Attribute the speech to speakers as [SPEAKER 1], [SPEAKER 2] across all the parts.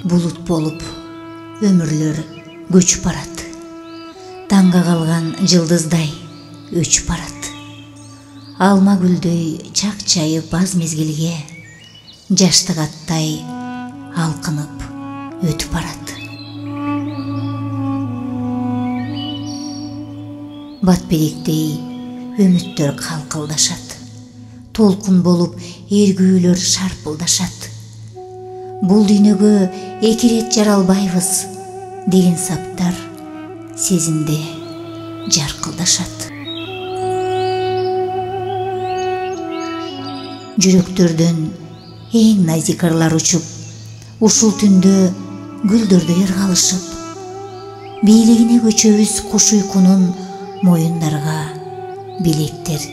[SPEAKER 1] Bulut болуп өмүрлөр көчүп барат. Таңга калган жылдыздай өчүп барат. Алма гүлдөй чак-чайып аз мезгилге жаштык аттай алкынып өтүп барат. Батбелектей үмүттөр калкылдашат. Толкун болуп эргүүлөр шарпылдашат. Бул дүйнөгө эки рет жаралбайбыз деген саптар сезимде жаркылдашат. Жүрөктөрдөн эң назик ырлар учуп, ушул түндө гүлдөрдөй ыргалышып, бийлигине көчөбүз куш уйкунун моюндарга билектер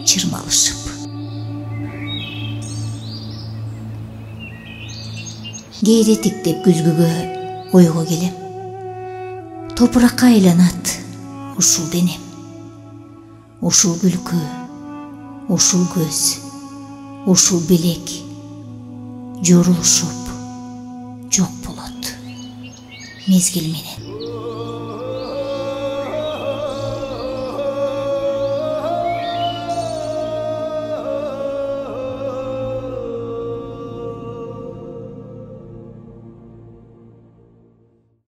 [SPEAKER 1] чырмалышып. Кээде тиктеп күзгүгө ойго келем. Топуракка айланат ушул денем. Ушул күлкү, ушул көз, ушул билек жорулушуп жок болот мезгил менен.